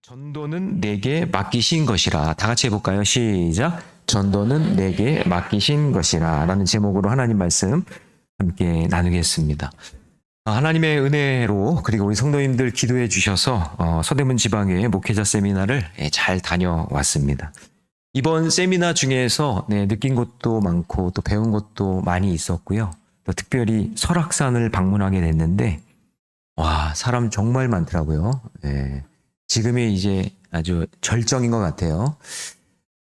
전도는 내게 맡기신 것이라. 다 같이 해볼까요? 시작. 전도는 내게 맡기신 것이라 라는 제목으로 하나님 말씀 함께 나누겠습니다. 하나님의 은혜로 그리고 우리 성도님들 기도해 주셔서 서대문 지방의 목회자 세미나를 잘 다녀왔습니다. 이번 세미나 중에서 느낀 것도 많고 또 배운 것도 많이 있었고요. 또 특별히 설악산을 방문하게 됐는데 와, 사람 정말 많더라고요. 지금이 이제 아주 절정인 것 같아요.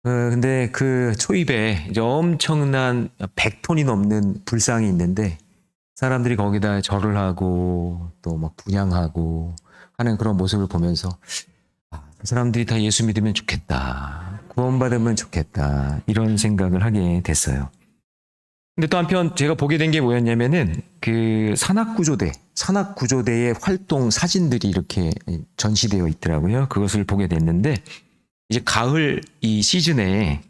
근데 그 초입에 이제 엄청난 100톤이 넘는 불상이 있는데 사람들이 거기다 절을 하고 또 막 분향하고 하는 그런 모습을 보면서 그 사람들이 다 예수 믿으면 좋겠다. 구원받으면 좋겠다. 이런 생각을 하게 됐어요. 근데 또 한편 제가 보게 된 게 뭐였냐면은 그 산악구조대의 활동 사진들이 이렇게 전시되어 있더라고요. 그것을 보게 됐는데 이제 가을 이 시즌에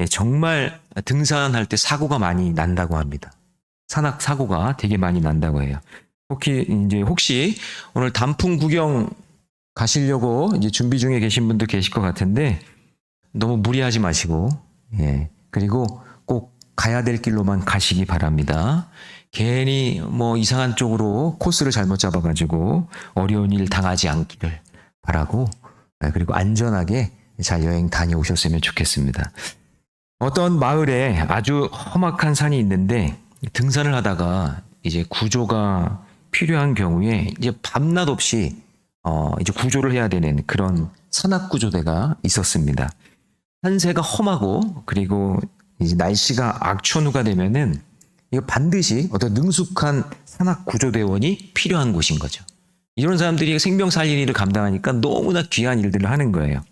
정말 등산할 때 사고가 많이 난다고 합니다. 산악 사고가 되게 많이 난다고 해요. 혹시 오늘 단풍 구경 가시려고 이제 준비 중에 계신 분도 계실 것 같은데 너무 무리하지 마시고 그리고 꼭 가야 될 길로만 가시기 바랍니다. 괜히 뭐 이상한 쪽으로 코스를 잘못 잡아가지고 어려운 일 당하지 않기를 바라고 그리고 안전하게 잘 여행 다녀오셨으면 좋겠습니다. 어떤 마을에 아주 험악한 산이 있는데 등산을 하다가 이제 구조가 필요한 경우에 이제 밤낮 없이 이제 구조를 해야 되는 그런 산악구조대가 있었습니다. 산세가 험하고 그리고 이제 날씨가 악천후가 되면은 이거 반드시 어떤 능숙한 산악구조대원이 필요한 곳인 거죠. 이런 사람들이 생명 살릴 일을 감당하니까 너무나 귀한 일들을 하는 거예요.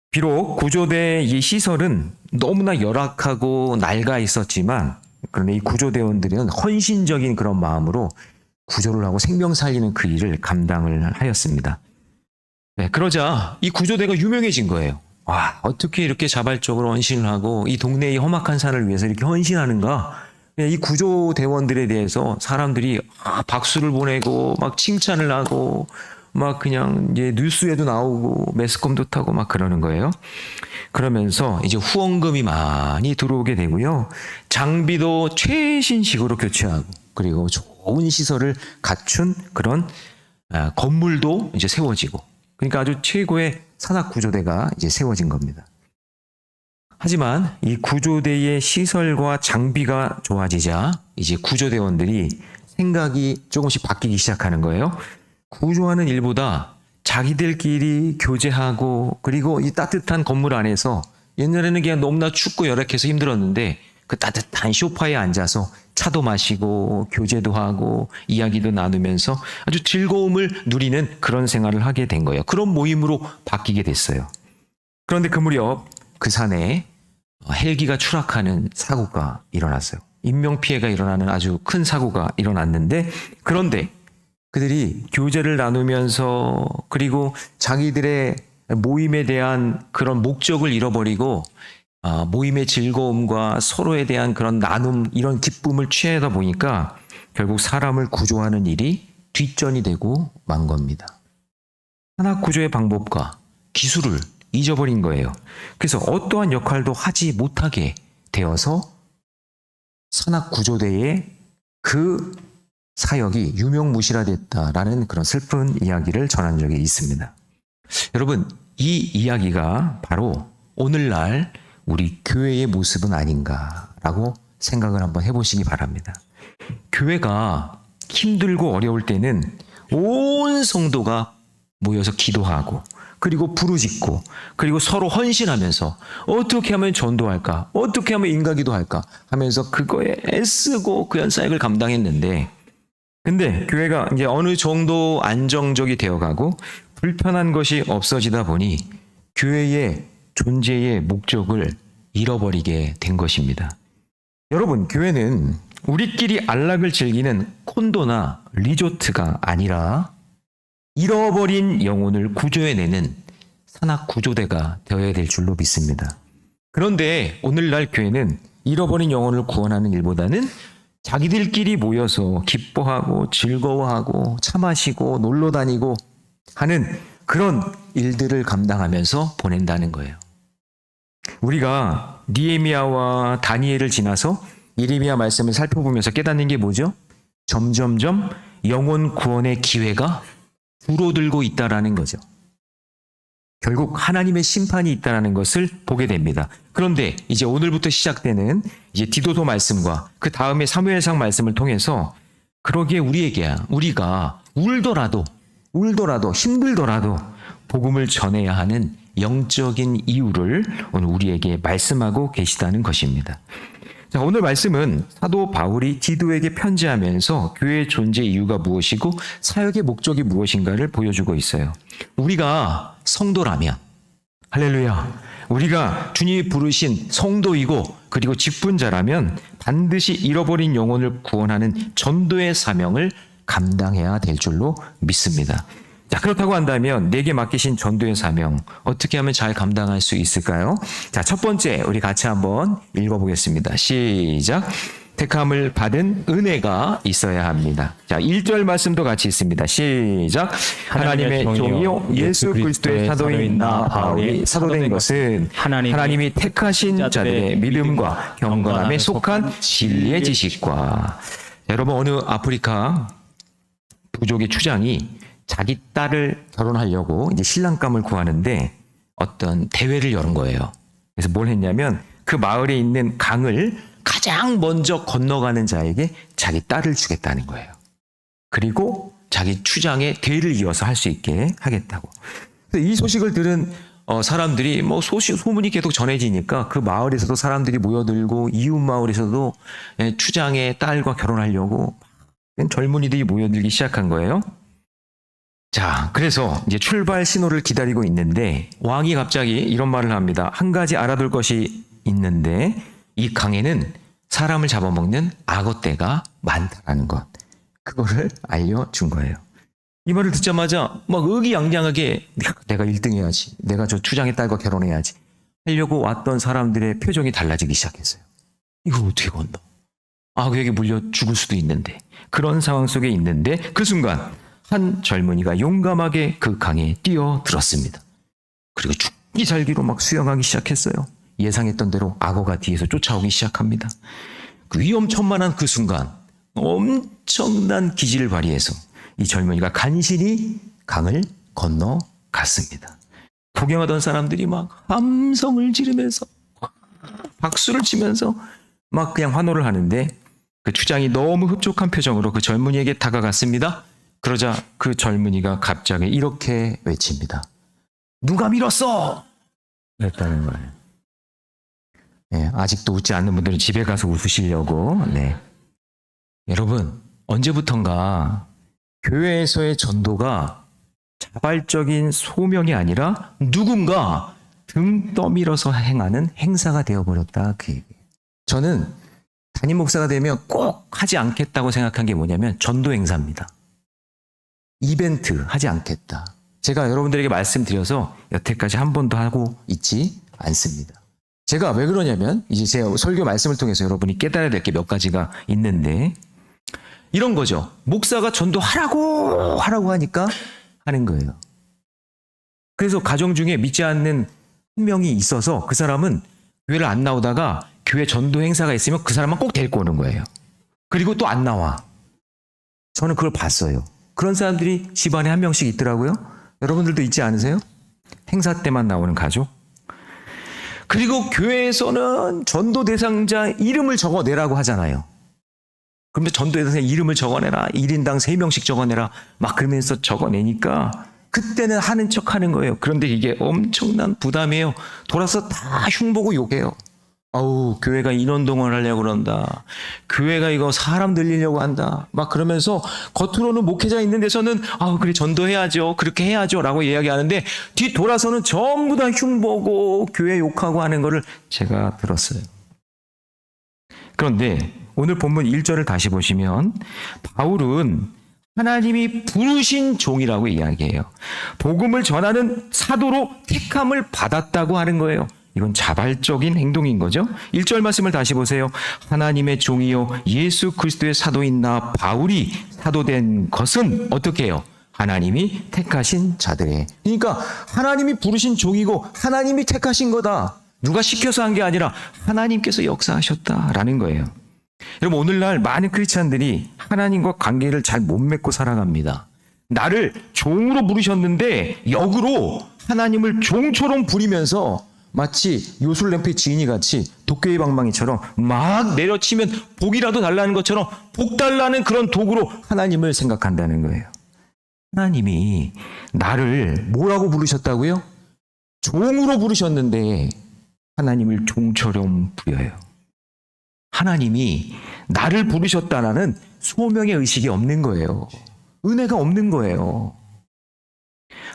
비록 구조대의 이 시설은 너무나 열악하고 낡아 있었지만 그런데 이 구조대원들은 헌신적인 그런 마음으로 구조를 하고 생명 살리는 그 일을 감당을 하였습니다. 그러자 이 구조대가 유명해진 거예요. 와, 어떻게 이렇게 자발적으로 헌신을 하고 이 동네의 험악한 산을 위해서 이렇게 헌신하는가? 이 구조대원들에 대해서 사람들이 박수를 보내고 막 칭찬을 하고 막 그냥 이제 뉴스에도 나오고 매스컴도 타고 막 그러는 거예요. 그러면서 이제 후원금이 많이 들어오게 되고요. 장비도 최신식으로 교체하고 그리고 좋은 시설을 갖춘 그런 건물도 이제 세워지고 그러니까 아주 최고의 산악구조대가 이제 세워진 겁니다. 하지만 이 구조대의 시설과 장비가 좋아지자 이제 구조대원들이 생각이 조금씩 바뀌기 시작하는 거예요. 구조하는 일보다 자기들끼리 교제하고 그리고 이 따뜻한 건물 안에서 옛날에는 그냥 너무나 춥고 열악해서 힘들었는데 그 따뜻한 소파에 앉아서 차도 마시고 교제도 하고 이야기도 나누면서 아주 즐거움을 누리는 그런 생활을 하게 된 거예요. 그런 모임으로 바뀌게 됐어요. 그런데 그 무렵 그 산에 헬기가 추락하는 사고가 일어났어요. 인명피해가 일어나는 아주 큰 사고가 일어났는데 그런데 그들이 교제를 나누면서 그리고 자기들의 모임에 대한 그런 목적을 잃어버리고 모임의 즐거움과 서로에 대한 그런 나눔 이런 기쁨을 취하다 보니까 결국 사람을 구조하는 일이 뒷전이 되고 만 겁니다. 산악구조의 방법과 기술을 잊어버린 거예요. 그래서 어떠한 역할도 하지 못하게 되어서 산악구조대의 그 사역이 유명무실화됐다라는 그런 슬픈 이야기를 전한 적이 있습니다. 여러분, 이 이야기가 바로 오늘날 우리 교회의 모습은 아닌가라고 생각을 한번 해보시기 바랍니다. 교회가 힘들고 어려울 때는 온 성도가 모여서 기도하고 그리고 부르짖고 그리고 서로 헌신하면서 어떻게 하면 전도할까? 어떻게 하면 인가기도할까? 하면서 그거에 애쓰고 그 사역을 감당했는데 근데 교회가 이제 어느 정도 안정적이 되어가고 불편한 것이 없어지다 보니 교회의 존재의 목적을 잃어버리게 된 것입니다. 여러분, 교회는 우리끼리 안락을 즐기는 콘도나 리조트가 아니라 잃어버린 영혼을 구조해내는 산악구조대가 되어야 될 줄로 믿습니다. 그런데 오늘날 교회는 잃어버린 영혼을 구원하는 일보다는 자기들끼리 모여서 기뻐하고 즐거워하고 차 마시고 놀러 다니고 하는 그런 일들을 감당하면서 보낸다는 거예요. 우리가 느헤미야와 다니엘을 지나서 예레미야 말씀을 살펴보면서 깨닫는 게 뭐죠? 점점점 영혼 구원의 기회가 줄어들고 있다라는 거죠. 결국 하나님의 심판이 있다는 것을 보게 됩니다. 그런데 이제 오늘부터 시작되는 이제 디도서 말씀과 그 다음에 사무엘상 말씀을 통해서 그러기에 우리가 울더라도 힘들더라도 복음을 전해야 하는 영적인 이유를 오늘 우리에게 말씀하고 계시다는 것입니다. 자, 오늘 말씀은 사도 바울이 디도에게 편지하면서 교회의 존재 이유가 무엇이고 사역의 목적이 무엇인가를 보여주고 있어요. 우리가 성도라면, 할렐루야, 우리가 주님이 부르신 성도이고 그리고 직분자라면 반드시 잃어버린 영혼을 구원하는 전도의 사명을 감당해야 될 줄로 믿습니다. 자, 그렇다고 한다면 내게 맡기신 전도의 사명 어떻게 하면 잘 감당할 수 있을까요? 자, 첫 번째 우리 같이 한번 읽어보겠습니다. 시작. 택함을 받은 은혜가 있어야 합니다. 자, 1절 말씀도 같이 있습니다. 시작. 하나님의 종이요 예수 그리스도의 사도인 나 바울이 사도된 것은 하나님이 택하신 자들의 믿음과 경건함에 속한 진리의 지식과. 여러분, 어느 아프리카 부족의 추장이 자기 딸을 결혼하려고 이제 신랑감을 구하는데 어떤 대회를 열은 거예요. 그래서 뭘 했냐면 그 마을에 있는 강을 가장 먼저 건너가는 자에게 자기 딸을 주겠다는 거예요. 그리고 자기 추장의 대를 이어서 할 수 있게 하겠다고. 이 소식을 들은 사람들이 소문이 계속 전해지니까 그 마을에서도 사람들이 모여들고 이웃 마을에서도 추장의 딸과 결혼하려고 젊은이들이 모여들기 시작한 거예요. 자, 그래서 이제 출발 신호를 기다리고 있는데 왕이 갑자기 이런 말을 합니다. 한 가지 알아둘 것이 있는데 이 강에는 사람을 잡아먹는 악어떼가 많다라는 것. 그거를 알려준 거예요. 이 말을 듣자마자 막 의기양양하게 내가 1등 해야지. 내가 저 추장의 딸과 결혼해야지. 하려고 왔던 사람들의 표정이 달라지기 시작했어요. 이걸 어떻게 건너? 악어에게 물려 죽을 수도 있는데. 그런 상황 속에 있는데 그 순간 한 젊은이가 용감하게 그 강에 뛰어들었습니다. 그리고 죽기 살기로 막 수영하기 시작했어요. 예상했던 대로 악어가 뒤에서 쫓아오기 시작합니다. 그 위험천만한 그 순간 엄청난 기지를 발휘해서 이 젊은이가 간신히 강을 건너갔습니다. 구경하던 사람들이 막 함성을 지르면서 박수를 치면서 막 그냥 환호를 하는데 그 추장이 너무 흡족한 표정으로 그 젊은이에게 다가갔습니다. 그러자 그 젊은이가 갑자기 이렇게 외칩니다. 누가 밀었어? 그랬다는 거예요. 네, 아직도 웃지 않는 분들은 집에 가서 웃으시려고. 네. 여러분, 언제부턴가 교회에서의 전도가 자발적인 소명이 아니라 누군가 등 떠밀어서 행하는 행사가 되어버렸다. 그 얘기예요. 저는 담임 목사가 되면 꼭 하지 않겠다고 생각한 게 뭐냐면 전도 행사입니다. 이벤트 하지 않겠다. 제가 여러분들에게 말씀드려서 여태까지 한 번도 하고 있지 않습니다. 제가 왜 그러냐면 이제 제 설교 말씀을 통해서 여러분이 깨달아야 될 게 몇 가지가 있는데 이런 거죠. 목사가 전도하라고 하니까 하는 거예요. 그래서 가정 중에 믿지 않는 한 명이 있어서 그 사람은 교회를 안 나오다가 교회 전도 행사가 있으면 그 사람만 꼭 데리고 오는 거예요. 그리고 또 안 나와. 저는 그걸 봤어요. 그런 사람들이 집안에 한 명씩 있더라고요. 여러분들도 있지 않으세요? 행사 때만 나오는 가족. 그리고 교회에서는 전도 대상자 이름을 적어내라고 하잖아요. 그런데 전도 대상자 이름을 적어내라. 1인당 3명씩 적어내라. 막 그러면서 적어내니까 그때는 하는 척 하는 거예요. 그런데 이게 엄청난 부담이에요. 돌아서 다 흉보고 욕해요. 아우, 교회가 인원동원 하려고 그런다. 교회가 이거 사람 늘리려고 한다. 막 그러면서 겉으로는 목회자 있는 데서는 아우, 그래, 전도해야죠. 그렇게 해야죠. 라고 이야기하는데 뒤 돌아서는 전부 다 흉보고 교회 욕하고 하는 거를 제가 들었어요. 그런데 오늘 본문 1절을 다시 보시면 바울은 하나님이 부르신 종이라고 이야기해요. 복음을 전하는 사도로 택함을 받았다고 하는 거예요. 이건 자발적인 행동인 거죠. 1절 말씀을 다시 보세요. 하나님의 종이요 예수 그리스도의 사도인 나 바울이 사도된 것은 어떻게 해요? 하나님이 택하신 자들의. 그러니까 하나님이 부르신 종이고 하나님이 택하신 거다. 누가 시켜서 한 게 아니라 하나님께서 역사하셨다라는 거예요. 여러분, 오늘날 많은 크리스찬들이 하나님과 관계를 잘 못 맺고 살아갑니다. 나를 종으로 부르셨는데 역으로 하나님을 종처럼 부리면서 마치 요술램프의 지인이 같이 도깨비 방망이처럼 막 내려치면 복이라도 달라는 것처럼 복 달라는 그런 도구로 하나님을 생각한다는 거예요. 하나님이 나를 뭐라고 부르셨다고요? 종으로 부르셨는데 하나님을 종처럼 부려요. 하나님이 나를 부르셨다라는 소명의 의식이 없는 거예요. 은혜가 없는 거예요.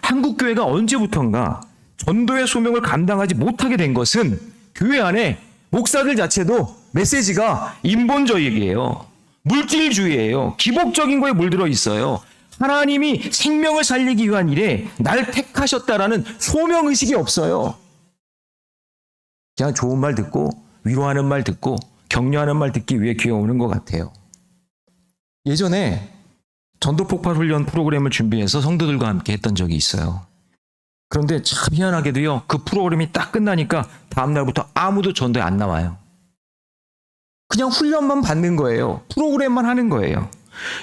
한국교회가 언제부턴가 전도의 소명을 감당하지 못하게 된 것은 교회 안에 목사들 자체도 메시지가 인본주의예요. 물질주의예요. 기복적인 거에 물들어 있어요. 하나님이 생명을 살리기 위한 일에 날 택하셨다라는 소명의식이 없어요. 그냥 좋은 말 듣고 위로하는 말 듣고 격려하는 말 듣기 위해 교회 오는 것 같아요. 예전에 전도 폭발 훈련 프로그램을 준비해서 성도들과 함께 했던 적이 있어요. 그런데 참 희한하게도요, 그 프로그램이 딱 끝나니까 다음 날부터 아무도 전도에 안 나와요. 그냥 훈련만 받는 거예요. 프로그램만 하는 거예요.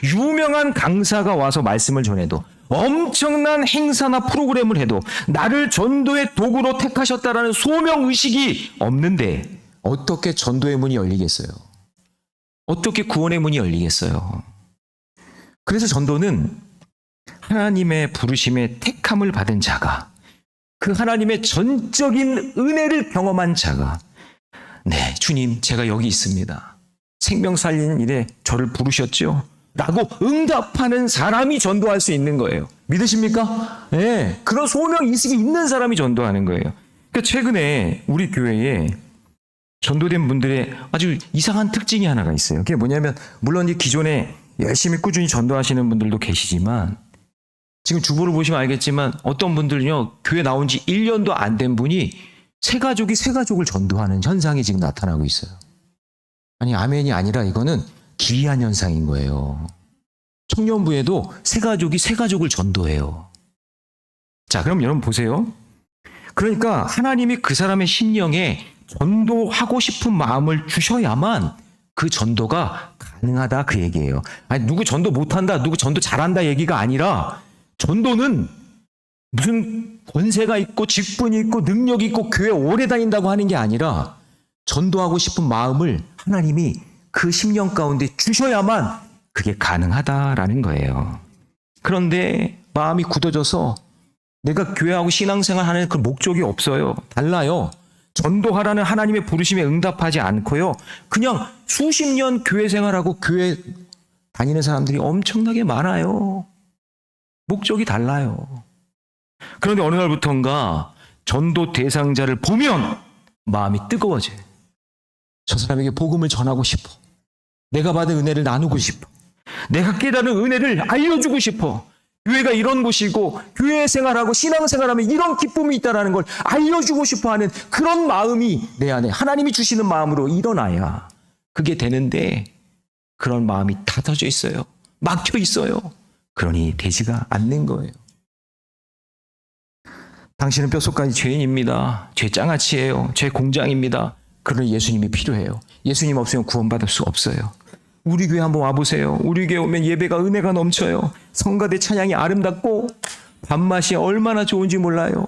유명한 강사가 와서 말씀을 전해도, 엄청난 행사나 프로그램을 해도 나를 전도의 도구로 택하셨다라는 소명의식이 없는데 어떻게 전도의 문이 열리겠어요? 어떻게 구원의 문이 열리겠어요? 그래서 전도는 하나님의 부르심에 택함을 받은 자가, 그 하나님의 전적인 은혜를 경험한 자가, 네, 주님, 제가 여기 있습니다. 생명 살리는 일에 저를 부르셨죠? 라고 응답하는 사람이 전도할 수 있는 거예요. 믿으십니까? 네, 그런 소명의식이 있는 사람이 전도하는 거예요. 그러니까 최근에 우리 교회에 전도된 분들의 아주 이상한 특징이 하나가 있어요. 그게 뭐냐면, 물론 이 기존에 열심히 꾸준히 전도하시는 분들도 계시지만, 지금 주보를 보시면 알겠지만 어떤 분들은요, 교회 나온 지 1년도 안 된 분이 새 가족을 전도하는 현상이 지금 나타나고 있어요. 아니, 아멘이 아니라 이거는 기이한 현상인 거예요. 청년부에도 새 가족을 전도해요. 자, 그럼 여러분 보세요. 그러니까 하나님이 그 사람의 심령에 전도하고 싶은 마음을 주셔야만 그 전도가 가능하다, 그 얘기예요. 아니, 누구 전도 못한다, 누구 전도 잘한다 얘기가 아니라, 전도는 무슨 권세가 있고 직분이 있고 능력이 있고 교회 오래 다닌다고 하는 게 아니라, 전도하고 싶은 마음을 하나님이 그 심령 가운데 주셔야만 그게 가능하다라는 거예요. 그런데 마음이 굳어져서 내가 교회하고 신앙생활 하는 그 목적이 없어요. 달라요. 전도하라는 하나님의 부르심에 응답하지 않고요, 그냥 수십 년 교회 생활하고 교회 다니는 사람들이 엄청나게 많아요. 목적이 달라요. 그런데 어느 날부턴가 전도 대상자를 보면 마음이 뜨거워져요. 저 사람에게 복음을 전하고 싶어. 내가 받은 은혜를 나누고 싶어. 내가 깨달은 은혜를 알려주고 싶어. 교회가 이런 곳이고 교회 생활하고 신앙생활하면 이런 기쁨이 있다는 걸 알려주고 싶어하는 그런 마음이 내 안에 하나님이 주시는 마음으로 일어나야 그게 되는데, 그런 마음이 닫아져 있어요. 막혀 있어요. 그러니 되지가 않는 거예요. 당신은 뼛속까지 죄인입니다. 죄장아찌예요. 죄 공장입니다. 그러니 예수님이 필요해요. 예수님 없으면 구원받을 수 없어요. 우리 교회 한번 와보세요. 우리 교회 오면 예배가 은혜가 넘쳐요. 성가대 찬양이 아름답고 밥맛이 얼마나 좋은지 몰라요.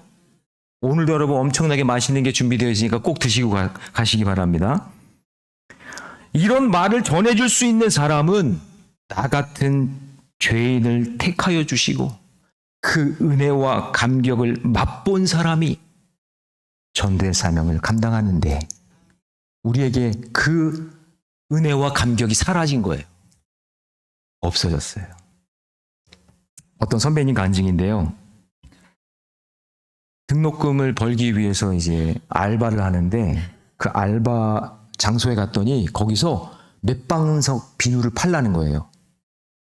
오늘도 여러분 엄청나게 맛있는 게 준비되어 있으니까 꼭 드시고 가시기 바랍니다. 이런 말을 전해줄 수 있는 사람은 나 같은 죄인을 택하여 주시고 그 은혜와 감격을 맛본 사람이 전도의 사명을 감당하는데, 우리에게 그 은혜와 감격이 사라진 거예요. 없어졌어요. 어떤 선배님 간증인데요, 등록금을 벌기 위해서 이제 알바를 하는데, 그 알바 장소에 갔더니 거기서 맥반석 비누를 팔라는 거예요.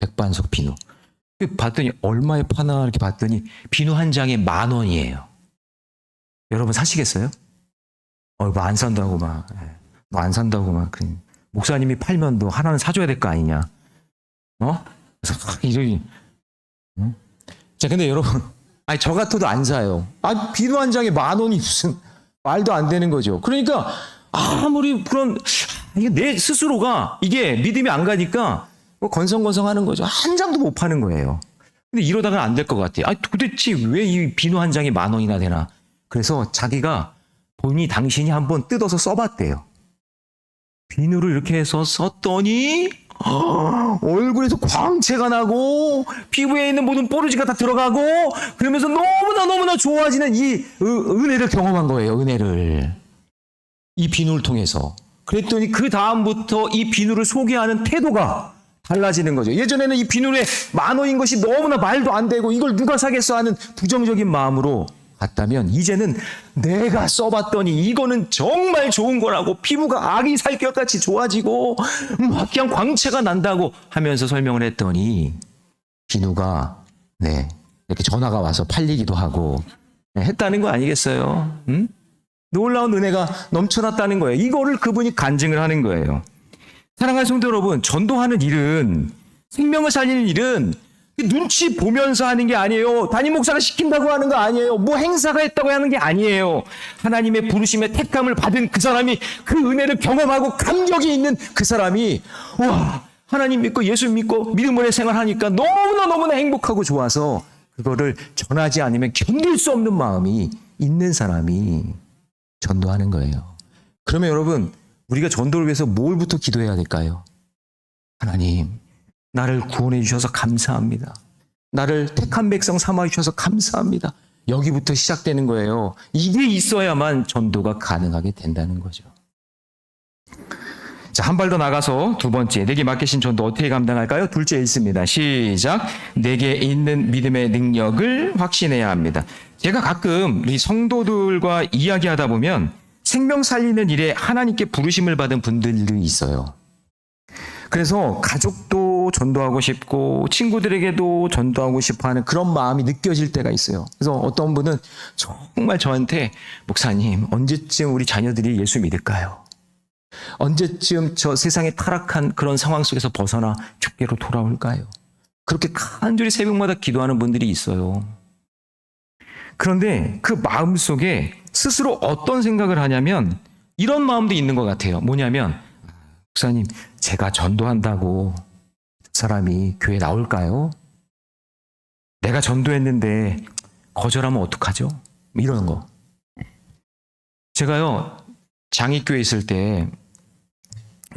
맥반석 비누. 봤더니 얼마에 파나 이렇게 봤더니 비누 한 장에 10,000원이에요. 여러분 사시겠어요? 뭐 안 산다고 막, 뭐 안 산다고 막, 목사님이 팔면 너 하나는 사줘야 될 거 아니냐? 그래서 이러니, 자, 근데 여러분, 아니, 저 같아도 안 사요. 아, 비누 한 장에 10,000원이 무슨 말도 안 되는 거죠. 그러니까 아무리 그런, 이게 내 스스로가 이게 믿음이 안 가니까 뭐 건성건성 하는 거죠. 한 장도 못 파는 거예요. 근데 이러다가 안 될 것 같아요. 아, 도대체 왜 이 비누 한 장이 10,000원이나 되나? 그래서 자기가 본인이 당신이 한번 뜯어서 써봤대요. 비누를 이렇게 해서 썼더니 얼굴에서 광채가 나고 피부에 있는 모든 뽀르지가 다 들어가고 그러면서 너무나 좋아지는 이 은혜를 경험한 거예요. 은혜를. 이 비누를 통해서. 그랬더니 그 다음부터 이 비누를 소개하는 태도가 달라지는 거죠. 예전에는 이 비누에 10,000원인 것이 너무나 말도 안 되고 이걸 누가 사겠어 하는 부정적인 마음으로 갔다면 이제는 내가 써봤더니 이거는 정말 좋은 거라고 피부가 아기 살결같이 좋아지고 막 그냥 광채가 난다고 하면서 설명을 했더니 비누가 이렇게 전화가 와서 팔리기도 하고 했다는 거 아니겠어요? 응? 놀라운 은혜가 넘쳐났다는 거예요. 이거를 그분이 간증을 하는 거예요. 사랑하는 성도 여러분, 전도하는 일은, 생명을 살리는 일은 눈치 보면서 하는 게 아니에요. 담임 목사가 시킨다고 하는 거 아니에요. 뭐 행사가 했다고 하는 게 아니에요. 하나님의 부르심에 택함을 받은 그 사람이 그 은혜를 경험하고 감격이 있는 그 사람이 와, 하나님 믿고 예수 믿고 믿음으로 생활하니까 너무나 행복하고 좋아서 그거를 전하지 않으면 견딜 수 없는 마음이 있는 사람이 전도하는 거예요. 그러면 여러분, 우리가 전도를 위해서 뭘부터 기도해야 될까요? 하나님, 나를 구원해 주셔서 감사합니다. 나를 택한 백성 삼아 주셔서 감사합니다. 여기부터 시작되는 거예요. 이게 있어야만 전도가 가능하게 된다는 거죠. 자, 한 발 더 나가서 두 번째, 내게 맡기신 전도 어떻게 감당할까요? 둘째 읽습니다. 시작. 내게 있는 믿음의 능력을 확신해야 합니다. 제가 가끔 우리 성도들과 이야기하다 보면 생명 살리는 일에 하나님께 부르심을 받은 분들이 있어요. 그래서 가족도 전도하고 싶고 친구들에게도 전도하고 싶어하는 그런 마음이 느껴질 때가 있어요. 그래서 어떤 분은 정말 저한테 목사님, 언제쯤 우리 자녀들이 예수 믿을까요? 언제쯤 저 세상에 타락한 그런 상황 속에서 벗어나 주께로 돌아올까요? 그렇게 간절히 새벽마다 기도하는 분들이 있어요. 그런데 그 마음속에 스스로 어떤 생각을 하냐면 이런 마음도 있는 것 같아요. 뭐냐면 목사님, 제가 전도한다고 사람이 교회 나올까요? 내가 전도했는데 거절하면 어떡하죠? 이러는 거. 제가요, 장익교회 있을 때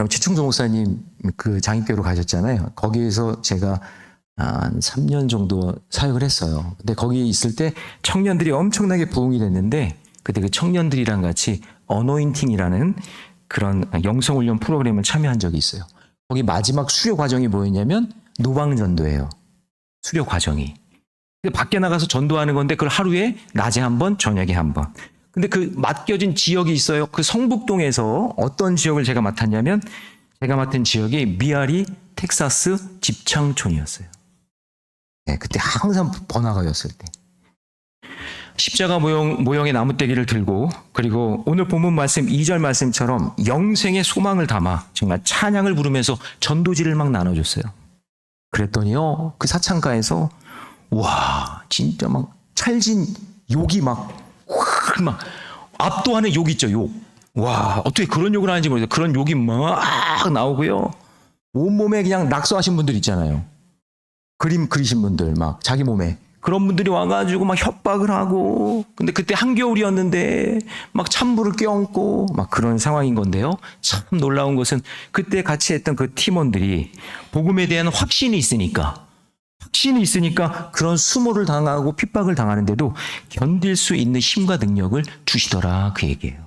최충조 목사님 그 장익교회로 가셨잖아요. 거기에서 제가 한 3년 정도 사역을 했어요. 근데 거기 있을 때 청년들이 엄청나게 부흥이 됐는데 그때 그 청년들이랑 같이 어노인팅이라는 그런 영성훈련 프로그램을 참여한 적이 있어요. 거기 마지막 수료 과정이 뭐였냐면 노방전도예요. 수료 과정이. 밖에 나가서 전도하는 건데 그걸 하루에 낮에 한 번, 저녁에 한 번. 근데 그 맡겨진 지역이 있어요. 그 성북동에서 어떤 지역을 제가 맡았냐면 제가 맡은 지역이 미아리 텍사스 집창촌이었어요. 그때 항상 번화가였을 때. 십자가 모형의 나무떼기를 들고 그리고 오늘 본문 말씀 2절 말씀처럼 영생의 소망을 담아 정말 찬양을 부르면서 전도지를 막 나눠줬어요. 그랬더니요, 그 사창가에서 와, 진짜 막 찰진 욕이 막 압도하는 욕 있죠, 욕. 와, 어떻게 그런 욕을 하는지 모르겠어요. 그런 욕이 막 나오고요. 온몸에 그냥 낙서하신 분들 있잖아요. 그림 그리신 분들 막 자기 몸에. 그런 분들이 와가지고 막 협박을 하고, 근데 그때 한겨울이었는데 막 찬물을 껴안고 막 그런 상황인 건데요. 참 놀라운 것은 그때 같이 했던 그 팀원들이 복음에 대한 확신이 있으니까 그런 수모를 당하고 핍박을 당하는데도 견딜 수 있는 힘과 능력을 주시더라, 그 얘기예요.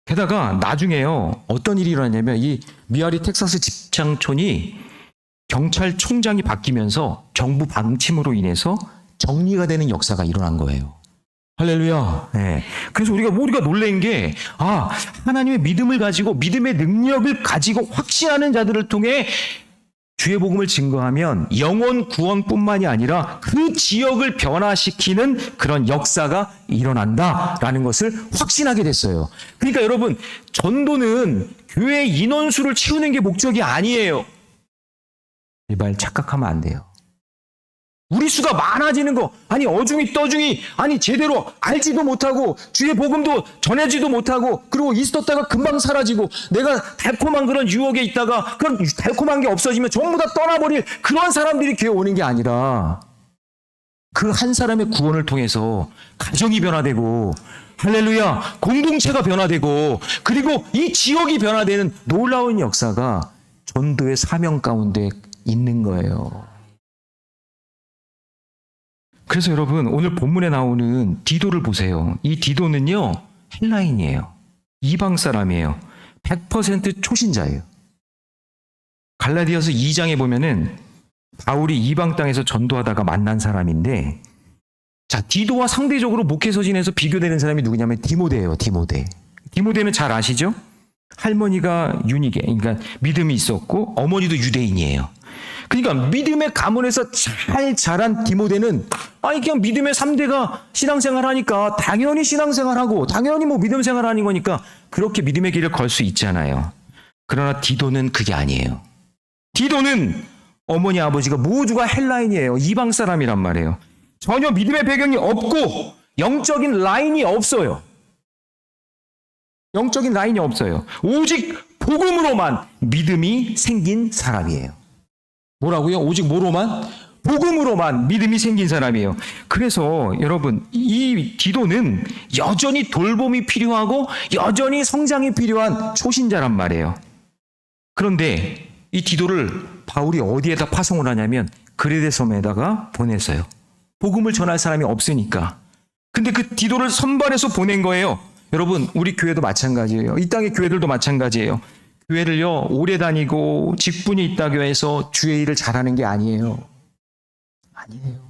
게다가 나중에요, 어떤 일이 일어났냐면 이 미아리 텍사스 집창촌이 경찰총장이 바뀌면서 정부 방침으로 인해서 정리가 되는 역사가 일어난 거예요. 할렐루야. 네. 그래서 우리가 놀란 게, 하나님의 믿음을 가지고 믿음의 능력을 가지고 확신하는 자들을 통해 주의 복음을 증거하면 영혼 구원뿐만이 아니라 그 지역을 변화시키는 그런 역사가 일어난다라는 것을 확신하게 됐어요. 그러니까 여러분, 전도는 교회 인원수를 채우는 게 목적이 아니에요. 제발 착각하면 안 돼요. 우리 수가 많아지는 거, 아니 어중이 떠중이, 아니 제대로 알지도 못하고 주의 복음도 전하지도 못하고, 그리고 있었다가 금방 사라지고, 내가 달콤한 그런 유혹에 있다가 그런 달콤한 게 없어지면 전부 다 떠나버릴 그런 사람들이 교회 오는 게 아니라, 그 한 사람의 구원을 통해서 가정이 변화되고, 할렐루야, 공동체가 변화되고, 그리고 이 지역이 변화되는 놀라운 역사가 전도의 사명 가운데 있는 거예요. 그래서 여러분, 오늘 본문에 나오는 디도를 보세요. 이 디도는요, 헬라인이에요. 이방 사람이에요. 100% 초신자예요. 갈라디아서 2장에 보면은 바울이 이방 땅에서 전도하다가 만난 사람인데, 자, 디도와 상대적으로 목회서진에서 비교되는 사람이 누구냐면 디모데예요. 디모데는 잘 아시죠? 할머니가 유니게, 그러니까 믿음이 있었고 어머니도 유대인이에요. 그러니까 믿음의 가문에서 잘 자란 디모데는 아니 그냥 믿음의 3대가 신앙생활 하니까 당연히 신앙생활하고 당연히 뭐 믿음 생활하는 거니까 그렇게 믿음의 길을 걸 수 있잖아요. 그러나 디도는 그게 아니에요. 디도는 어머니 아버지가 모두가 헬라인이에요. 이방 사람이란 말이에요. 전혀 믿음의 배경이 없고 영적인 라인이 없어요. 영적인 라인이 없어요. 오직 복음으로만 믿음이 생긴 사람이에요. 뭐라고요? 오직 뭐로만? 복음으로만 믿음이 생긴 사람이에요. 그래서 여러분, 이 디도는 여전히 돌봄이 필요하고 여전히 성장이 필요한 초신자란 말이에요. 그런데 이 디도를 바울이 어디에다 파송을 하냐면 그레데 섬에다가 보냈어요. 복음을 전할 사람이 없으니까. 근데 그 디도를 선발해서 보낸 거예요. 여러분, 우리 교회도 마찬가지예요. 이 땅의 교회들도 마찬가지예요. 교회를요, 오래 다니고 직분이 있다고 해서 주의 일을 잘하는 게 아니에요. 아니에요.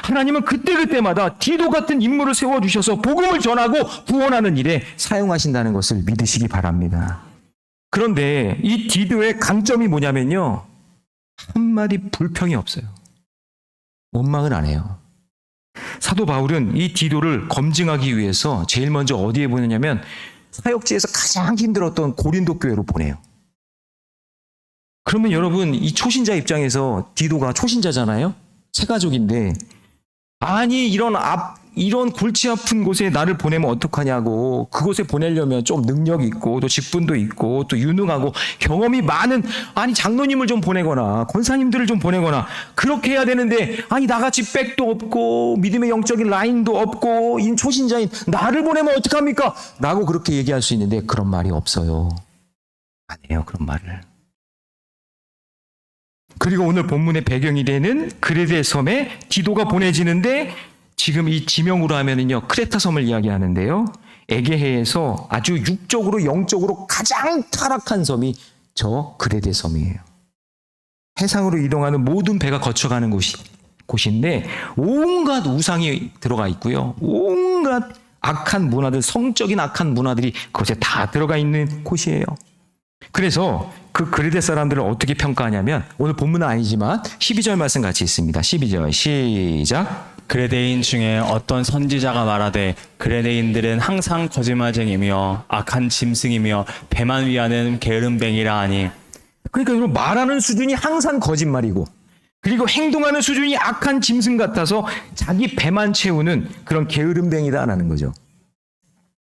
하나님은 그때그때마다 디도 같은 인물을 세워주셔서 복음을 전하고 구원하는 일에 사용하신다는 것을 믿으시기 바랍니다. 그런데 이 디도의 강점이 뭐냐면요, 한마디 불평이 없어요. 원망은 안 해요. 사도 바울은 이 디도를 검증하기 위해서 제일 먼저 어디에 보내냐면 사역지에서 가장 힘들었던 고린도 교회로 보내요. 그러면 여러분, 이 초신자 입장에서 디도가 초신자잖아요? 새 가족인데, 아니 이런 골치 아픈 곳에 나를 보내면 어떡하냐고. 그곳에 보내려면 좀 능력이 있고 또 직분도 있고 또 유능하고 경험이 많은, 아니 장로님을 좀 보내거나 권사님들을 좀 보내거나 그렇게 해야 되는데, 아니 나같이 백도 없고 믿음의 영적인 라인도 없고 이 초신자인 나를 보내면 어떡합니까? 라고 그렇게 얘기할 수 있는데 그런 말이 없어요. 안 해요, 그런 말을. 그리고 오늘 본문의 배경이 되는 그레데 섬에 디도가 보내지는데, 지금 이 지명으로 하면은요, 크레타 섬을 이야기하는데요, 에게해에서 아주 육적으로 영적으로 가장 타락한 섬이 저 그레데 섬이에요. 해상으로 이동하는 모든 배가 거쳐가는 곳인데 온갖 우상이 들어가 있고요, 온갖 악한 문화들, 성적인 악한 문화들이 그곳에 다 들어가 있는 곳이에요. 그래서 그 그레데 사람들을 어떻게 평가하냐면, 오늘 본문은 아니지만 12절 말씀 같이 있습니다. 12절 시작. 그레데인 중에 어떤 선지자가 말하되 그레데인들은 항상 거짓말쟁이며 악한 짐승이며 배만 위하는 게으름뱅이라 하니. 그러니까 여러분, 말하는 수준이 항상 거짓말이고 그리고 행동하는 수준이 악한 짐승 같아서 자기 배만 채우는 그런 게으름뱅이다라는 거죠.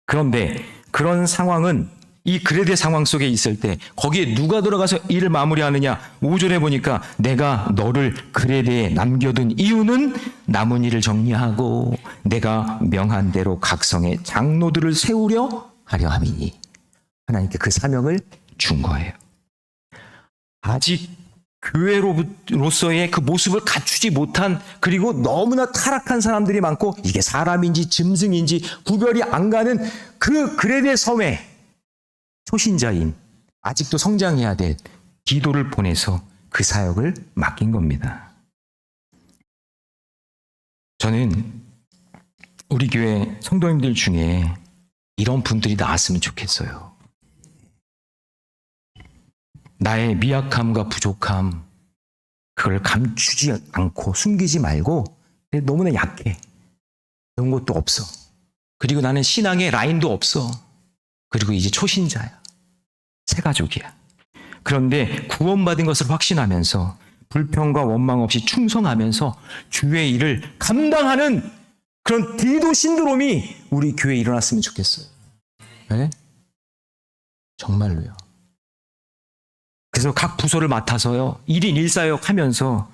그런데 그런 상황은 이 그레데 상황 속에 있을 때 거기에 누가 들어가서 일을 마무리하느냐? 5절에 보니까 내가 너를 그레데에 남겨둔 이유는 남은 일을 정리하고 내가 명한 대로 각성의 장로들을 세우려 하려 함이니. 하나님께 그 사명을 준 거예요. 아직 교회로서의 그 모습을 갖추지 못한, 그리고 너무나 타락한 사람들이 많고 이게 사람인지 짐승인지 구별이 안 가는 그 그레데 섬에 초신자인, 아직도 성장해야 될 디도를 보내서 그 사역을 맡긴 겁니다. 저는 우리 교회 성도님들 중에 이런 분들이 나왔으면 좋겠어요. 나의 미약함과 부족함, 그걸 감추지 않고 숨기지 말고, 너무나 약해, 그런 것도 없어, 그리고 나는 신앙의 라인도 없어, 그리고 이제 초신자야, 새 가족이야. 그런데 구원받은 것을 확신하면서 불평과 원망 없이 충성하면서 주의 일을 감당하는 그런 디도 신드롬이 우리 교회에 일어났으면 좋겠어요. 네? 정말로요. 그래서 각 부서를 맡아서요, 1인 1사역 하면서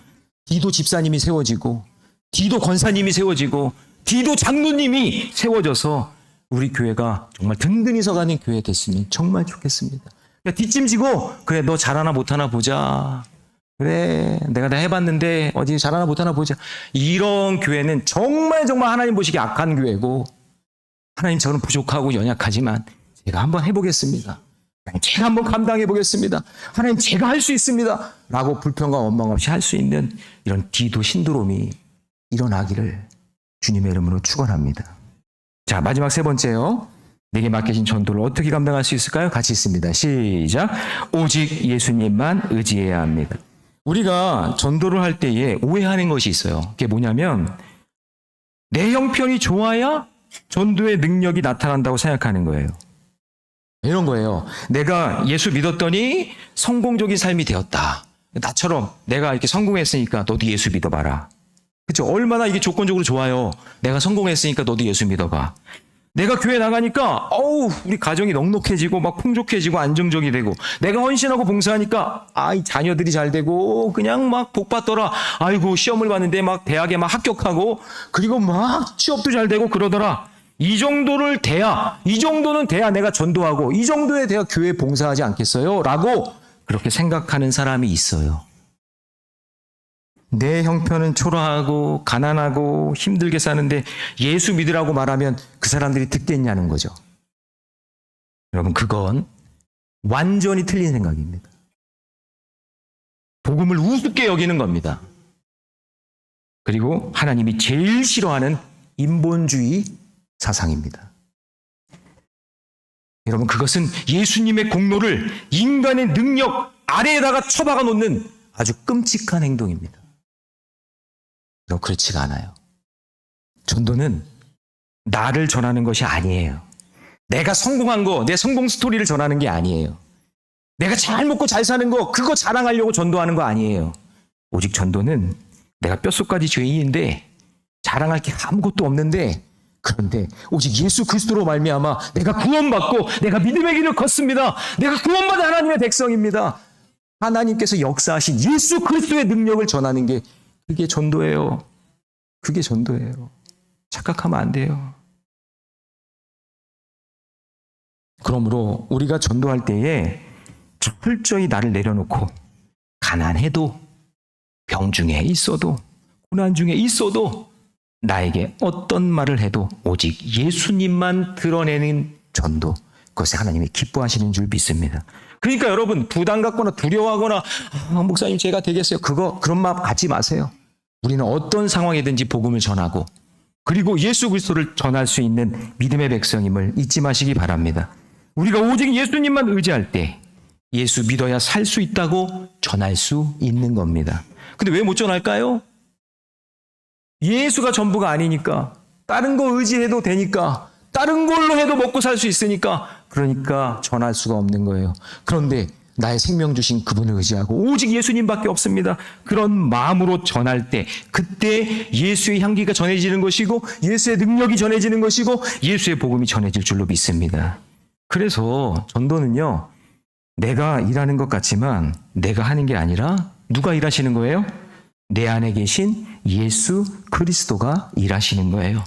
디도 집사님이 세워지고, 디도 권사님이 세워지고, 디도 장로님이 세워져서 우리 교회가 정말 든든히 서가는 교회 됐으면 정말 좋겠습니다. 그러니까 뒷짐지고, 그래, 너 잘하나 못하나 보자. 그래, 내가 다 해봤는데 어디 잘하나 못하나 보자. 이런 교회는 정말 하나님 보시기 악한 교회고, 하나님 저는 부족하고 연약하지만 제가 한번 해보겠습니다. 제가 한번 감당해 보겠습니다. 하나님 제가 할 수 있습니다. 라고 불평과 원망 없이 할 수 있는 이런 디도 신드롬이 일어나기를 주님의 이름으로 축원합니다. 자, 마지막 세 번째요. 내게 맡기신 전도를 어떻게 감당할 수 있을까요? 같이 있습니다. 시작. 오직 예수님만 의지해야 합니다. 우리가 전도를 할 때에 오해하는 것이 있어요. 그게 뭐냐면 내 형편이 좋아야 전도의 능력이 나타난다고 생각하는 거예요. 이런 거예요. 내가 예수 믿었더니 성공적인 삶이 되었다. 나처럼 내가 이렇게 성공했으니까 너도 예수 믿어봐라. 그렇죠? 얼마나 이게 조건적으로 좋아요. 내가 성공했으니까 너도 예수 믿어봐. 내가 교회 나가니까 우리 가정이 넉넉해지고 막 풍족해지고 안정적이 되고, 내가 헌신하고 봉사하니까 이 자녀들이 잘 되고 그냥 막 복 받더라. 아이고 시험을 봤는데 막 대학에 막 합격하고 그리고 막 취업도 잘 되고 그러더라. 이 정도는 돼야 내가 전도하고 이 정도에 돼야 교회 봉사하지 않겠어요? 라고 그렇게 생각하는 사람이 있어요. 내 형편은 초라하고 가난하고 힘들게 사는데 예수 믿으라고 말하면 그 사람들이 듣겠냐는 거죠. 여러분, 그건 완전히 틀린 생각입니다. 복음을 우습게 여기는 겁니다. 그리고 하나님이 제일 싫어하는 인본주의 사상입니다. 여러분, 그것은 예수님의 공로를 인간의 능력 아래에다가 처박아 놓는 아주 끔찍한 행동입니다. 여러분, 그렇지가 않아요. 전도는 나를 전하는 것이 아니에요. 내가 성공한 거, 내 성공 스토리를 전하는 게 아니에요. 내가 잘 먹고 잘 사는 거, 그거 자랑하려고 전도하는 거 아니에요. 오직 전도는 내가 뼛속까지 죄인인데 자랑할 게 아무것도 없는데, 그런데 오직 예수 그리스도로 말미암아 내가 구원받고 내가 믿음의 길을 걷습니다. 내가 구원받은 하나님의 백성입니다. 하나님께서 역사하신 예수 그리스도의 능력을 전하는 게 그게 전도예요. 그게 전도예요. 착각하면 안 돼요. 그러므로 우리가 전도할 때에 철저히 나를 내려놓고, 가난해도 병 중에 있어도 고난 중에 있어도 나에게 어떤 말을 해도 오직 예수님만 드러내는 전도, 그것에 하나님이 기뻐하시는 줄 믿습니다. 그러니까 여러분, 부담 갖거나 두려워하거나 목사님 제가 되겠어요, 그런 마음 갖지 마세요. 우리는 어떤 상황이든지 복음을 전하고 그리고 예수 그리스도를 전할 수 있는 믿음의 백성임을 잊지 마시기 바랍니다. 우리가 오직 예수님만 의지할 때 예수 믿어야 살 수 있다고 전할 수 있는 겁니다. 근데 왜 못 전할까요? 예수가 전부가 아니니까, 다른 거 의지해도 되니까, 다른 걸로 해도 먹고 살 수 있으니까, 그러니까 전할 수가 없는 거예요. 그런데 나의 생명 주신 그분을 의지하고 오직 예수님밖에 없습니다. 그런 마음으로 전할 때, 그때 예수의 향기가 전해지는 것이고 예수의 능력이 전해지는 것이고 예수의 복음이 전해질 줄로 믿습니다. 그래서 전도는요, 내가 일하는 것 같지만 내가 하는 게 아니라 누가 일하시는 거예요? 내 안에 계신 예수 그리스도가 일하시는 거예요.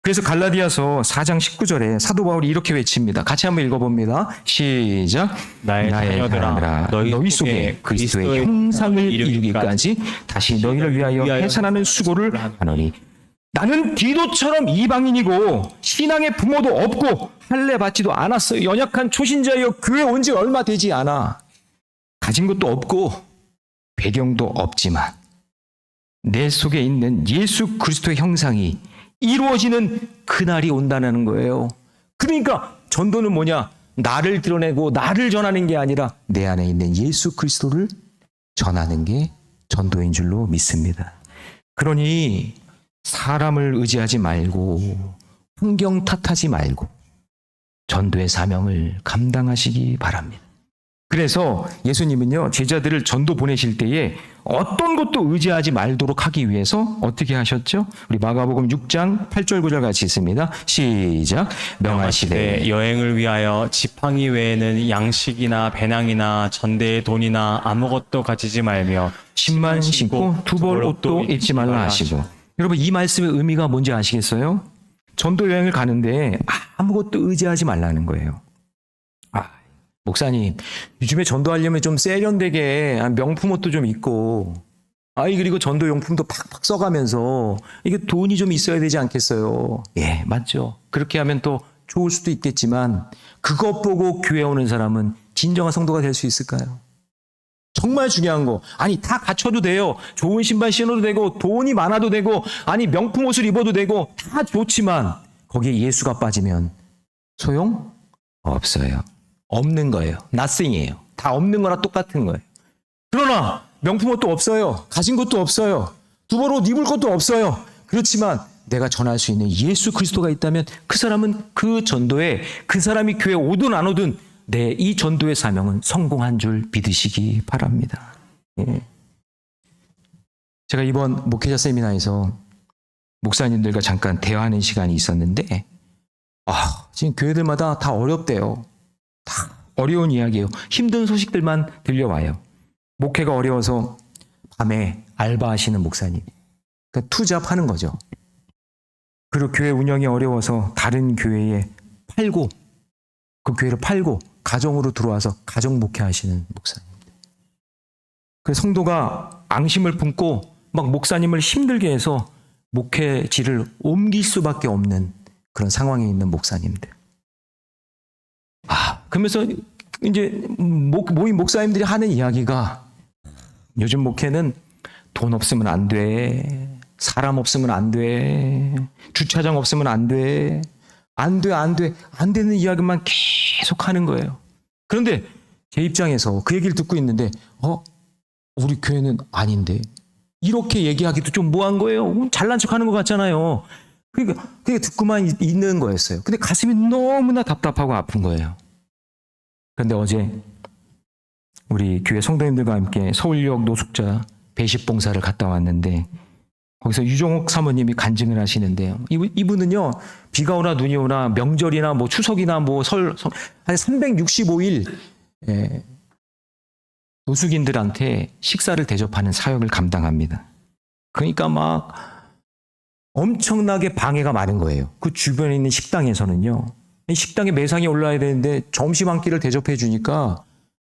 그래서 갈라디아서 4장 19절에 사도 바울이 이렇게 외칩니다. 같이 한번 읽어봅니다. 시작. 나의 자녀들아, 너희 속에 그리스도의 형상을 이루기까지 다시 너희를 위하여 해산하는 수고를 하노니, 나는 디도처럼 이방인이고 신앙의 부모도 없고 할례 받지도 않았어요. 연약한 초신자여 교회 온 지 얼마 되지 않아. 가진 것도 없고 배경도 없지만 내 속에 있는 예수 그리스도의 형상이 이루어지는 그날이 온다는 거예요. 그러니까 전도는 뭐냐? 나를 드러내고 나를 전하는 게 아니라 내 안에 있는 예수 그리스도를 전하는 게 전도인 줄로 믿습니다. 그러니 사람을 의지하지 말고 환경 탓하지 말고 전도의 사명을 감당하시기 바랍니다. 그래서 예수님은요, 제자들을 전도 보내실 때에 어떤 것도 의지하지 말도록 하기 위해서 어떻게 하셨죠? 우리 마가복음 6장 8절 9절 같이 있습니다. 시작. 명하시되 여행을 위하여 지팡이 외에는 양식이나 배낭이나 전대의 돈이나 아무것도 가지지 말며 신만 신고 두 벌 옷도 입지 말라 하시고. 여러분, 이 말씀의 의미가 뭔지 아시겠어요? 전도 여행을 가는데 아무것도 의지하지 말라는 거예요. 목사님, 요즘에 전도하려면 좀 세련되게 명품 옷도 좀 입고, 그리고 전도 용품도 팍팍 써가면서 이게 돈이 좀 있어야 되지 않겠어요? 예, 맞죠. 그렇게 하면 또 좋을 수도 있겠지만 그것 보고 교회 오는 사람은 진정한 성도가 될 수 있을까요? 정말 중요한 거. 다 갖춰도 돼요. 좋은 신발 신어도 되고, 돈이 많아도 되고, 명품 옷을 입어도 되고, 다 좋지만 거기에 예수가 빠지면 소용 없어요. 없는 거예요. nothing이에요. 다 없는 거나 똑같은 거예요. 그러나 명품 옷도 없어요. 가진 것도 없어요. 두 벌 옷 입을 것도 없어요. 그렇지만 내가 전할 수 있는 예수 그리스도가 있다면 그 사람은 그 전도에, 그 사람이 교회 오든 안 오든 내 이 전도의 사명은 성공한 줄 믿으시기 바랍니다. 예. 제가 이번 목회자 세미나에서 목사님들과 잠깐 대화하는 시간이 있었는데 지금 교회들마다 다 어렵대요. 다 어려운 이야기예요. 힘든 소식들만 들려와요. 목회가 어려워서 밤에 알바하시는 목사님. 그러니까 투잡하는 거죠. 그리고 교회 운영이 어려워서 다른 교회에 그 교회를 팔고 가정으로 들어와서 가정 목회하시는 목사님. 그 성도가 앙심을 품고 막 목사님을 힘들게 해서 목회지를 옮길 수밖에 없는 그런 상황에 있는 목사님들. 그러면서 이제 모임 목사님들이 하는 이야기가 요즘 목회는 돈 없으면 안 돼. 사람 없으면 안 돼. 주차장 없으면 안 돼. 안 되는 이야기만 계속 하는 거예요. 그런데 제 입장에서 그 얘기를 듣고 있는데 우리 교회는 아닌데 이렇게 얘기하기도 좀 뭐한 거예요. 잘난 척하는 것 같잖아요. 그러니까 듣고만 있는 거였어요. 근데 가슴이 너무나 답답하고 아픈 거예요. 그런데 어제 우리 교회 성도님들과 함께 서울역 노숙자 배식 봉사를 갔다 왔는데 거기서 유종옥 사모님이 간증을 하시는데요. 이분은요, 비가 오나 눈이 오나 명절이나 뭐 추석이나 뭐 한 365일 노숙인들한테 식사를 대접하는 사역을 감당합니다. 그러니까 막 엄청나게 방해가 많은 거예요. 그 주변에 있는 식당에서는요. 식당에 매상이 올라야 되는데 점심 한 끼를 대접해 주니까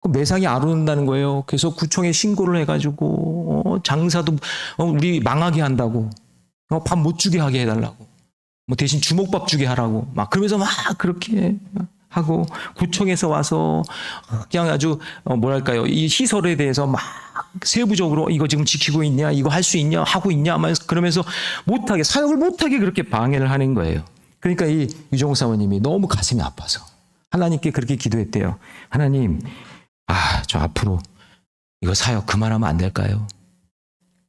그 매상이 안 오른다는 거예요. 그래서 구청에 신고를 해가지고 장사도 우리 망하게 한다고, 밥 못 주게 하게 해달라고, 뭐 대신 주먹밥 주게 하라고 막 그러면서 막 그렇게 하고 구청에서 와서 그냥 아주 뭐랄까요, 이 시설에 대해서 막 세부적으로 이거 지금 지키고 있냐, 이거 할 수 있냐, 하고 있냐, 그러면서 못하게, 사역을 못하게 그렇게 방해를 하는 거예요. 그러니까 이 유종욱 사모님이 너무 가슴이 아파서 하나님께 그렇게 기도했대요. 하나님, 저 앞으로 이거 사역 그만하면 안 될까요?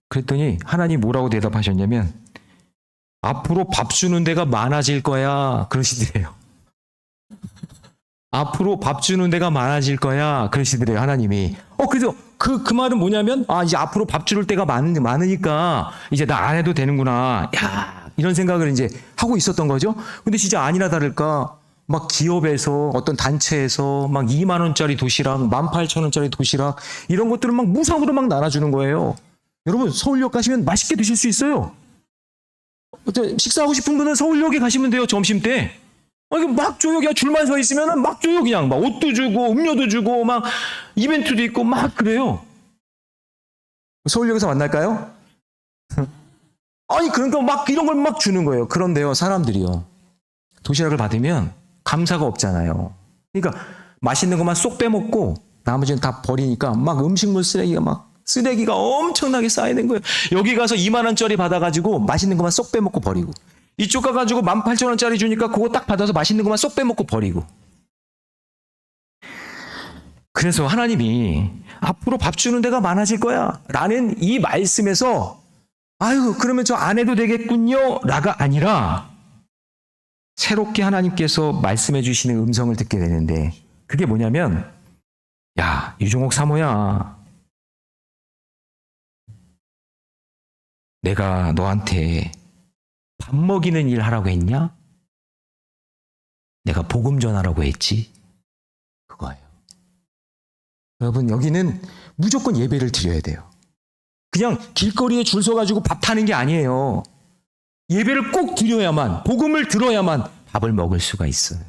그랬더니 하나님 뭐라고 대답하셨냐면, 앞으로 밥 주는 데가 많아질 거야 그러시더래요. 앞으로 밥 주는 데가 많아질 거야 그러시더래요, 하나님이. 그래서 그 말은 뭐냐면, 이제 앞으로 밥 줄 때가 많으니까 이제 나 안 해도 되는구나, 이런 생각을 이제 하고 있었던 거죠. 근데 진짜 아니나 다를까 막 기업에서, 어떤 단체에서 막 2만 원짜리 도시락, 18,000원짜리 도시락, 이런 것들을 막 무상으로 막 나눠주는 거예요. 여러분, 서울역 가시면 맛있게 드실 수 있어요. 식사하고 싶은 분은 서울역에 가시면 돼요, 점심때. 이거 막 줘요. 그냥 줄만 서 있으면 막 줘요. 그냥 막 옷도 주고 음료도 주고 막 이벤트도 있고 막 그래요. 서울역에서 만날까요? 그러니까 막 이런 걸 막 주는 거예요. 그런데요, 사람들이요, 도시락을 받으면 감사가 없잖아요. 그러니까 맛있는 것만 쏙 빼먹고 나머지는 다 버리니까 막 음식물 쓰레기가 엄청나게 쌓이는 거예요. 여기 가서 2만 원짜리 받아가지고 맛있는 것만 쏙 빼먹고 버리고, 이쪽 가가지고 18,000원짜리 주니까 그거 딱 받아서 맛있는 것만 쏙 빼먹고 버리고. 그래서 하나님이 앞으로 밥 주는 데가 많아질 거야 라는 이 말씀에서 그러면 저 안 해도 되겠군요 라가 아니라, 새롭게 하나님께서 말씀해 주시는 음성을 듣게 되는데, 그게 뭐냐면, 야, 유종옥 사모야. 내가 너한테 밥 먹이는 일 하라고 했냐? 내가 복음 전하라고 했지. 그거예요. 여러분, 여기는 무조건 예배를 드려야 돼요. 그냥 길거리에 줄 서가지고 밥 타는 게 아니에요. 예배를 꼭 드려야만, 복음을 들어야만 밥을 먹을 수가 있어요.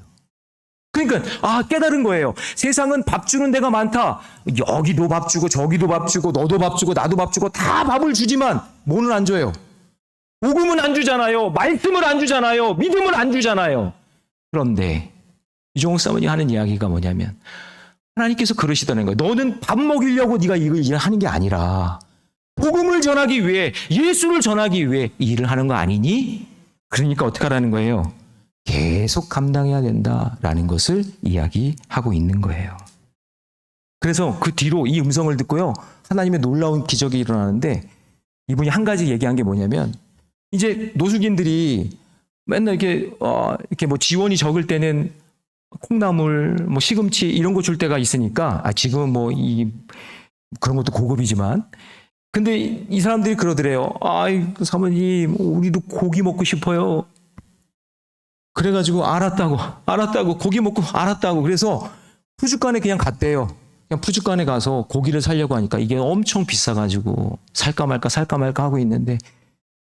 그러니까 깨달은 거예요. 세상은 밥 주는 데가 많다. 여기도 밥 주고 저기도 밥 주고 너도 밥 주고 나도 밥 주고 다 밥을 주지만 뭐는 안 줘요? 복음은 안 주잖아요. 말씀을 안 주잖아요. 믿음을 안 주잖아요. 그런데 유종옥 사모님 하는 이야기가 뭐냐면 하나님께서 그러시다는 거예요. 너는 밥 먹이려고 네가 이걸 일을 하는 게 아니라 복음을 전하기 위해, 예수를 전하기 위해 이 일을 하는 거 아니니? 그러니까 어떻게 하라는 거예요? 계속 감당해야 된다라는 것을 이야기하고 있는 거예요. 그래서 그 뒤로 이 음성을 듣고요, 하나님의 놀라운 기적이 일어나는데, 이분이 한 가지 얘기한 게 뭐냐면, 이제 노숙인들이 맨날 이렇게 뭐 지원이 적을 때는 콩나물, 뭐 시금치 이런 거 줄 때가 있으니까, 지금은 뭐 그런 것도 고급이지만, 근데 이 사람들이 그러더래요. 사모님, 우리도 고기 먹고 싶어요. 그래가지고 알았다고 고기 먹고 알았다고. 그래서 푸주간에 그냥 갔대요. 그냥 푸주간에 가서 고기를 사려고 하니까 이게 엄청 비싸가지고 살까 말까 하고 있는데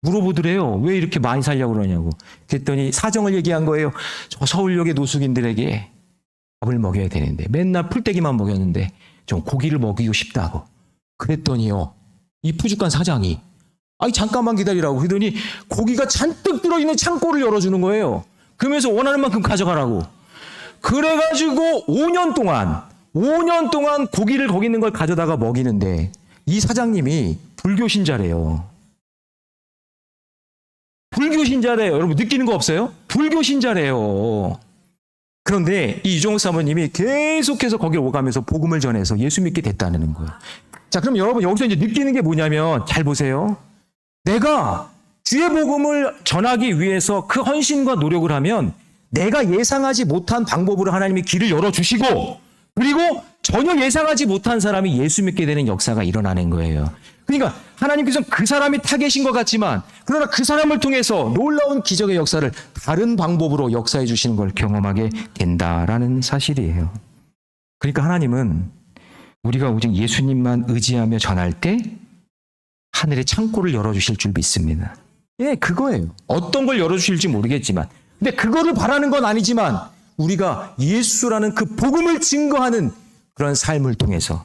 물어보더래요. 왜 이렇게 많이 사려고 그러냐고. 그랬더니 사정을 얘기한 거예요. 저 서울역의 노숙인들에게 밥을 먹여야 되는데 맨날 풀떼기만 먹였는데 좀 고기를 먹이고 싶다고. 그랬더니요, 이 푸주간 사장이 잠깐만 기다리라고. 그러더니 고기가 잔뜩 들어있는 창고를 열어주는 거예요. 그러면서 원하는 만큼 가져가라고. 그래가지고 5년 동안 고기를 거기 있는 걸 가져다가 먹이는데 이 사장님이 불교신자래요. 여러분 느끼는 거 없어요? 불교신자래요. 그런데 이 유종옥 사모님이 계속해서 거기를 오가면서 복음을 전해서 예수 믿게 됐다는 거예요. 자, 그럼 여러분 여기서 이제 느끼는 게 뭐냐면, 잘 보세요. 내가 주의 복음을 전하기 위해서 그 헌신과 노력을 하면 내가 예상하지 못한 방법으로 하나님이 길을 열어주시고, 그리고 전혀 예상하지 못한 사람이 예수 믿게 되는 역사가 일어나는 거예요. 그러니까 하나님께서는 그 사람이 타겟인 것 같지만, 그러나 그 사람을 통해서 놀라운 기적의 역사를 다른 방법으로 역사해 주시는 걸 경험하게 된다라는 사실이에요. 그러니까 하나님은 우리가 오직 예수님만 의지하며 전할 때 하늘의 창고를 열어주실 줄 믿습니다. 예, 그거예요. 어떤 걸 열어주실지 모르겠지만, 근데 그거를 바라는 건 아니지만 우리가 예수라는 그 복음을 증거하는 그런 삶을 통해서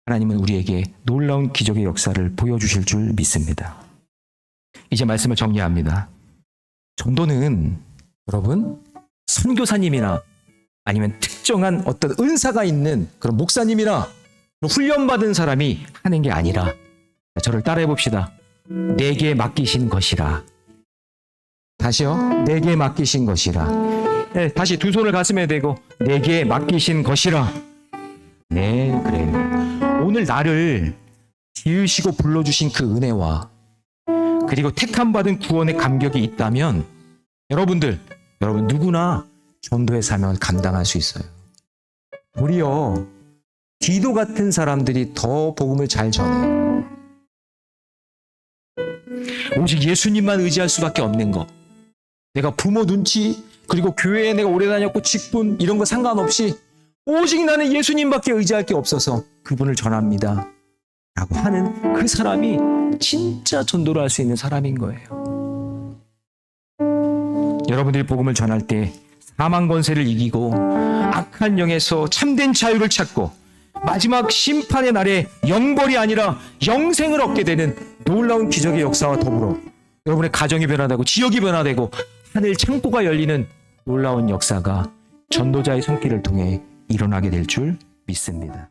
하나님은 우리에게 놀라운 기적의 역사를 보여주실 줄 믿습니다. 이제 말씀을 정리합니다. 전도는 여러분 선교사님이나 아니면 특정한 어떤 은사가 있는 그런 목사님이나 훈련받은 사람이 하는 게 아니라, 저를 따라해 봅시다. 내게 맡기신 것이라. 다시요. 내게 맡기신 것이라. 네, 다시 두 손을 가슴에 대고 내게 맡기신 것이라. 네, 그래요. 오늘 나를 지으시고 불러주신 그 은혜와 그리고 택함받은 구원의 감격이 있다면 여러분 누구나 전도의 사명을 감당할 수 있어요. 도리어 디도 같은 사람들이 더 복음을 잘 전해요. 오직 예수님만 의지할 수밖에 없는 거. 내가 부모 눈치, 그리고 교회에 내가 오래 다녔고 직분 이런 거 상관없이 오직 나는 예수님밖에 의지할 게 없어서 그분을 전합니다 라고 하는 그 사람이 진짜 전도를 할 수 있는 사람인 거예요. 여러분들이 복음을 전할 때 사망 권세를 이기고 악한 영에서 참된 자유를 찾고 마지막 심판의 날에 영벌이 아니라 영생을 얻게 되는 놀라운 기적의 역사와 더불어 여러분의 가정이 변화되고 지역이 변화되고 하늘 창고가 열리는 놀라운 역사가 전도자의 손길을 통해 일어나게 될 줄 믿습니다.